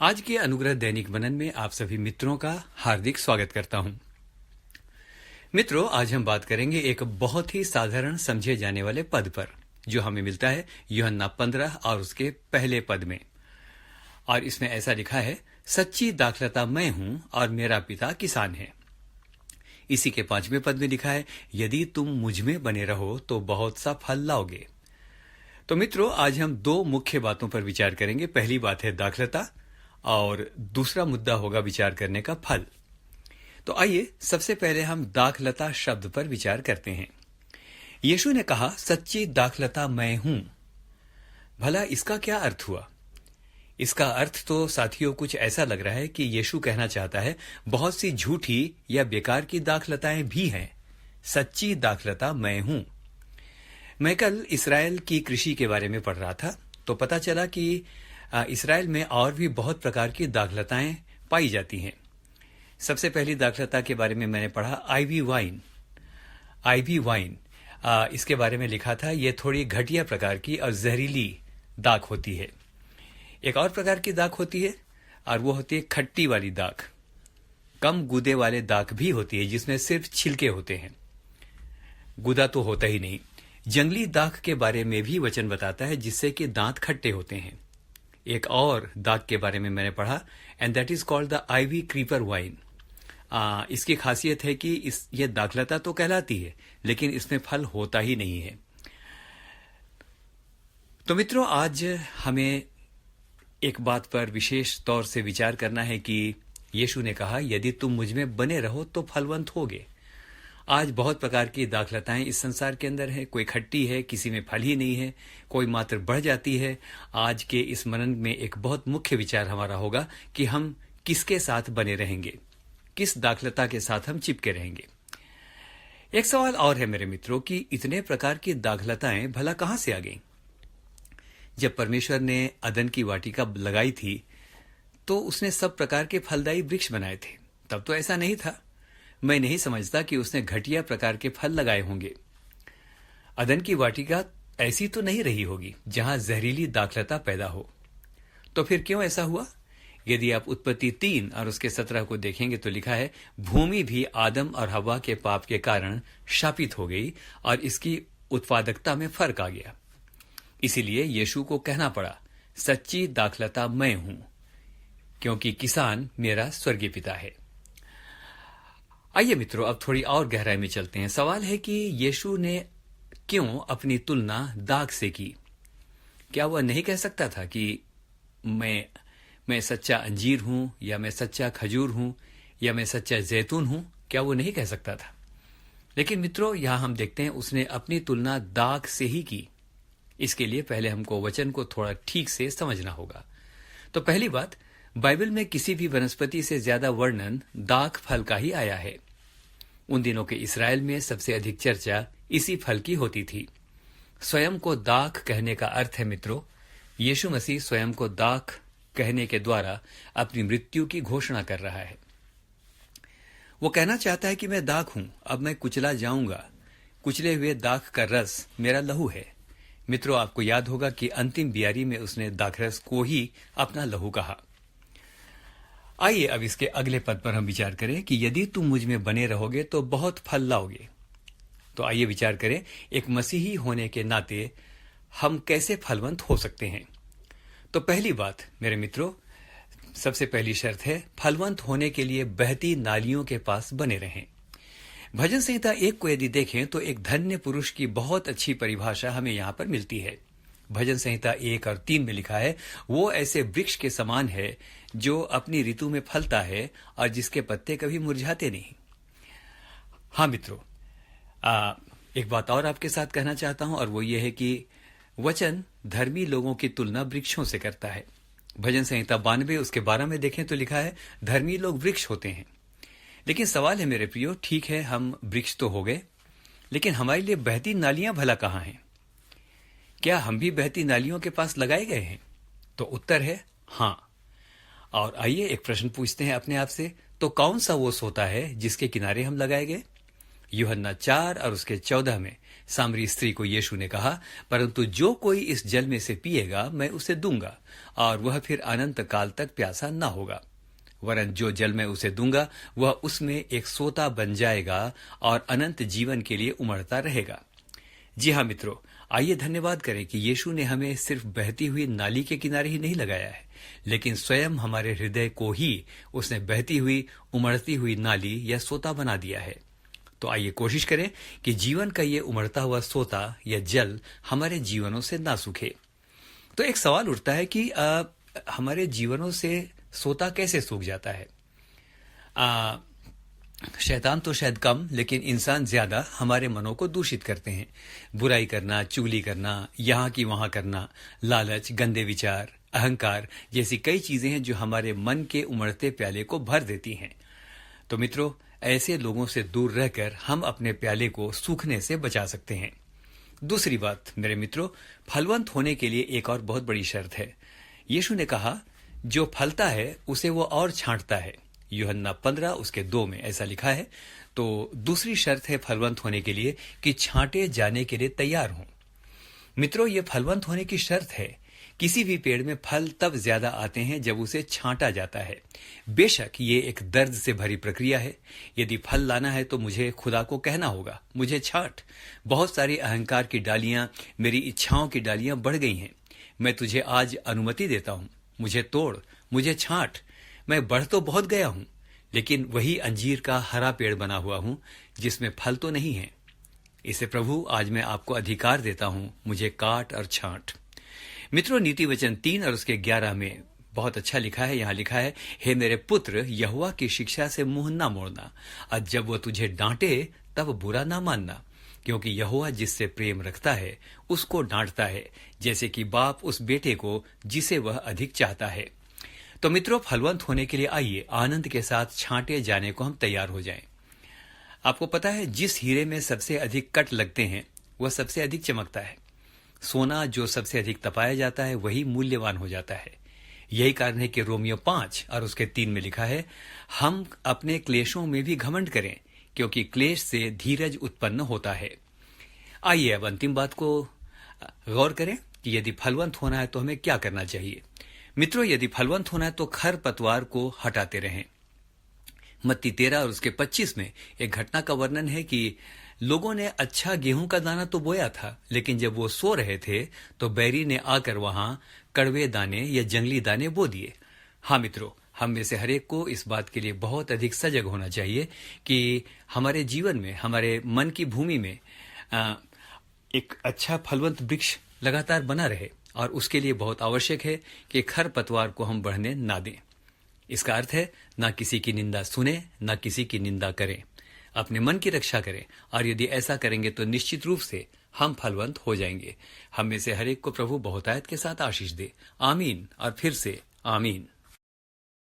आज के अनुग्रह दैनिक मनन में आप सभी मित्रों का हार्दिक स्वागत करता हूं। मित्रों, आज हम बात करेंगे एक बहुत ही साधारण समझे जाने वाले पद पर, जो हमें मिलता है यूहन्ना 15 और उसके पहले पद में। और इसमें ऐसा लिखा है, सच्ची दाखलता मैं हूं और मेरा पिता किसान है। इसी के 5वें पद में लिखा है, यदि तुम मुझ में बने रहो तो बहुत सा फल लाओगे। तो मित्रों, आज हम दो मुख्य बातों पर विचार करेंगे। पहली बात है दाखलता और दूसरा मुद्दा होगा विचार करने का फल। तो आइए सबसे पहले हम दाखलता शब्द पर विचार करते हैं। यीशु ने कहा, सच्ची दाखलता मैं हूं। भला इसका क्या अर्थ हुआ? इसका अर्थ तो साथियों कुछ ऐसा लग रहा है कि यीशु कहना चाहता है, बहुत सी झूठी या बेकार की दाखलताएं भी हैं, सच्ची दाखलता मैं हूं। मैं कल इस्राएल की कृषि के बारे में पढ़ रहा था, तो पता चला कि इस्राएल में और भी बहुत प्रकार की दाखलताएं पाई जाती हैं। सबसे पहली दाखलता के बारे में मैंने पढ़ा आईवी वाइन। इसके बारे में लिखा था, यह थोड़ी घटिया प्रकार की और जहरीली दाख होती है। एक और प्रकार की दाख होती है और वो होती है खट्टी वाली दाख। कम गूदे वाले दाख भी होती है, जिसमें सिर्फ छिलके होते हैं, गूदा तो होता ही नहीं। जंगली दाख के बारे में भी वचन बताता है, जिससे कि दांत खट्टे होते हैं। एक और दाख के बारे में मैंने पढ़ा, and that is called the ivy creeper vine. इसकी खासियत है कि ये दाखलता तो कहलाती है, लेकिन इसमें फल होता ही नहीं है। तो मित्रों, आज हमें एक बात पर विशेष तौर से विचार करना है कि यीशु ने कहा, यदि तुम मुझ में बने रहो तो फलवंत होगे। आज बहुत प्रकार की दाखलताएं इस संसार के अंदर है। कोई खट्टी है, किसी में फल ही नहीं है, कोई मात्र बढ़ जाती है। आज के इस मनन में एक बहुत मुख्य विचार हमारा होगा कि हम किसके साथ बने रहेंगे, किस दाखलता के साथ हम चिपके रहेंगे। एक सवाल और है मेरे मित्रों कि इतने प्रकार की दाखलताएं भला कहां से आ गई? जब परमेश्वर ने अदन की वाटिका लगाई थी तो उसने सब प्रकार के फलदायी वृक्ष बनाए थे। तब तो ऐसा नहीं था। मैं नहीं समझता कि उसने घटिया प्रकार के फल लगाए होंगे। अदन की वाटिका ऐसी तो नहीं रही होगी जहां जहरीली दाखलता पैदा हो। तो फिर क्यों ऐसा हुआ? यदि आप उत्पत्ति 3 और उसके 17 को देखेंगे तो लिखा है, भूमि भी आदम और हव्वा के पाप के कारण शापित हो गई और इसकी उत्पादकता में फर्क आ गया। इसीलिए यीशु को कहना पड़ा, सच्ची दाखलता मैं हूं, क्योंकि किसान मेरा स्वर्गीय पिता है। आइए मित्रों, अब थोड़ी और गहराई में चलते हैं। सवाल है कि यीशु ने क्यों अपनी तुलना दाख से की? क्या वह नहीं कह सकता था कि मैं सच्चा अंजीर हूं, या मैं सच्चा खजूर हूं, या मैं सच्चा जैतून हूं? क्या वो नहीं कह सकता था? लेकिन मित्रों, यहां हम देखते हैं उसने अपनी तुलना दाख से ही की। इसके लिए पहले हमको वचन को थोड़ा ठीक से समझना होगा। तो पहली बात, बाइबल में किसी भी वनस्पति से ज्यादा वर्णन दाख फल का ही आया है। उन दिनों के इस्राएल में सबसे अधिक चर्चा इसी फल की होती थी। स्वयं को दाख कहने का अर्थ है मित्रों, यीशु मसीह स्वयं को दाख कहने के द्वारा अपनी मृत्यु की घोषणा कर रहा है। वो कहना चाहता है कि मैं दाख हूं, अब मैं कुचला जाऊंगा। कुचले हुए दाख का रस मेरा लहू है। मित्रों, आपको याद होगा कि अंतिम बियारी में उसने दाखरस को ही अपना लहू कहा। आइए अब इसके अगले पद पर हम विचार करें कि यदि तुम मुझ में बने रहोगे तो बहुत फल लाओगे। तो आइए विचार करें, एक मसीही होने के नाते हम कैसे फलवंत हो सकते हैं। तो पहली बात मेरे मित्रों, सबसे पहली शर्त है, फलवंत होने के लिए बहती नालियों के पास बने रहें। भजन संहिता 1 को यदि देखें तो एक धन्य पुरुष की बहुत अच्छी परिभाषा हमें यहां पर मिलती है। भजन संहिता 1 और 3 में लिखा है, वो ऐसे वृक्ष के समान है जो अपनी ऋतु में फलता है और जिसके पत्ते कभी मुरझाते नहीं। हाँ मित्रों, एक बात और आपके साथ कहना चाहता हूं, और वो ये है कि वचन धर्मी लोगों की तुलना वृक्षों से करता है। भजन संहिता 92 उसके 12 में देखें तो लिखा है, धर्मी लोग वृक्ष होते हैं। लेकिन सवाल है मेरे प्रियो, ठीक है हम वृक्ष तो हो गए, लेकिन हमारे लिए बहती नालियां भला कहां हैं? क्या हम भी बहती नालियों के पास लगाए गए हैं? तो उत्तर है हां। और आइए एक प्रश्न पूछते हैं अपने आप से, तो कौन सा वो सोता है जिसके किनारे हम लगाए गए? यूहन्ना 4 और उसके 14 में सामरी स्त्री को यीशु ने कहा, परंतु जो कोई इस जल में से पिएगा मैं उसे दूंगा और वह फिर अनंत काल तक प्यासा न होगा, वरन जो जल मैं उसे दूंगा वह उसमें एक सोता बन जाएगा और अनंत जीवन के लिए उमड़ता रहेगा। जी हाँ मित्रों, आइए धन्यवाद करें कि यीशु ने हमें सिर्फ बहती हुई नाली के किनारे ही नहीं लगाया है, लेकिन स्वयं हमारे हृदय को ही उसने बहती हुई उमड़ती हुई नाली या सोता बना दिया है। तो आइए कोशिश करें कि जीवन का ये उमड़ता हुआ सोता या जल हमारे जीवनों से ना सूखे। तो एक सवाल उठता है कि हमारे जीवनों से सोता कैसे सूख जाता है। शैतान तो शायद कम, लेकिन इंसान ज्यादा हमारे मनों को दूषित करते हैं। बुराई करना, चुगली करना, यहाँ की वहां करना, लालच, गंदे विचार, अहंकार जैसी कई चीजें हैं जो हमारे मन के उमड़ते प्याले को भर देती हैं। तो मित्रों, ऐसे लोगों से दूर रहकर हम अपने प्याले को सूखने से बचा सकते हैं। दूसरी बात मेरे मित्रों, फलवंत होने के लिए एक और बहुत बड़ी शर्त है। यीशु ने कहा, जो फलता है उसे वो और छांटता है। यूहन्ना 15 उसके 2 में ऐसा लिखा है। तो दूसरी शर्त है फलवंत होने के लिए कि छांटे जाने के लिए तैयार हों। मित्रों, ये फलवंत होने की शर्त है। किसी भी पेड़ में फल तब ज्यादा आते हैं जब उसे छांटा जाता है। बेशक ये एक दर्द से भरी प्रक्रिया है। यदि फल लाना है तो मुझे खुदा को कहना होगा, मुझे छांट। बहुत सारी अहंकार की डालियां, मेरी इच्छाओं की डालियां बढ़ गई हैं। मैं तुझे आज अनुमति देता हूं, मुझे तोड़, मुझे छांट। मैं बढ़ तो बहुत गया हूं, लेकिन वही अंजीर का हरा पेड़ बना हुआ हूं जिसमें फल तो नहीं है। इसे प्रभु आज मैं आपको अधिकार देता हूं, मुझे काट और छांट। मित्रों, नीति वचन 3 और उसके 11 में बहुत अच्छा लिखा है। यहां लिखा है, हे मेरे पुत्र, यहोवा की शिक्षा से मुंह ना मोड़ना, और जब वो तुझे डांटे तब बुरा ना मानना, क्योंकि यहोवा जिससे प्रेम रखता है उसको डांटता है, जैसे कि बाप उस बेटे को जिसे वह अधिक चाहता है। तो मित्रों, फलवंत होने के लिए आइए आनंद के साथ छांटे जाने को हम तैयार हो जाएं। आपको पता है, जिस हीरे में सबसे अधिक कट लगते हैं वह सबसे अधिक चमकता है। सोना जो सबसे अधिक तपाया जाता है वही मूल्यवान हो जाता है। यही कारण है कि रोमियो 5 और उसके 3 में लिखा है, हम अपने क्लेशों में भी घमंड करें, क्योंकि क्लेश से धीरज उत्पन्न होता है। आइए अब अंतिम बात को गौर करें कि यदि फलवंत होना है तो हमें क्या करना चाहिए। मित्रों, यदि फलवंत होना है तो खर पतवार को हटाते रहें। मत्ती 13 और उसके 25 में एक घटना का वर्णन है कि लोगों ने अच्छा गेहूं का दाना तो बोया था, लेकिन जब वो सो रहे थे तो बैरी ने आकर वहां कड़वे दाने या जंगली दाने बो दिए। हाँ मित्रों, हम में से हरेक को इस बात के लिए बहुत अधिक सजग होना चाहिए कि हमारे जीवन में, हमारे मन की भूमि में एक अच्छा फलवंत वृक्ष लगातार बना रहे, और उसके लिए बहुत आवश्यक है कि खर पतवार को हम बढ़ने ना दें। इसका अर्थ है, ना किसी की निंदा सुने, ना किसी की निंदा करें, अपने मन की रक्षा करें, और यदि ऐसा करेंगे तो निश्चित रूप से हम फलवंत हो जाएंगे। हम में से हरेक को प्रभु बहुतायत के साथ आशीष दे। आमीन और फिर से आमीन।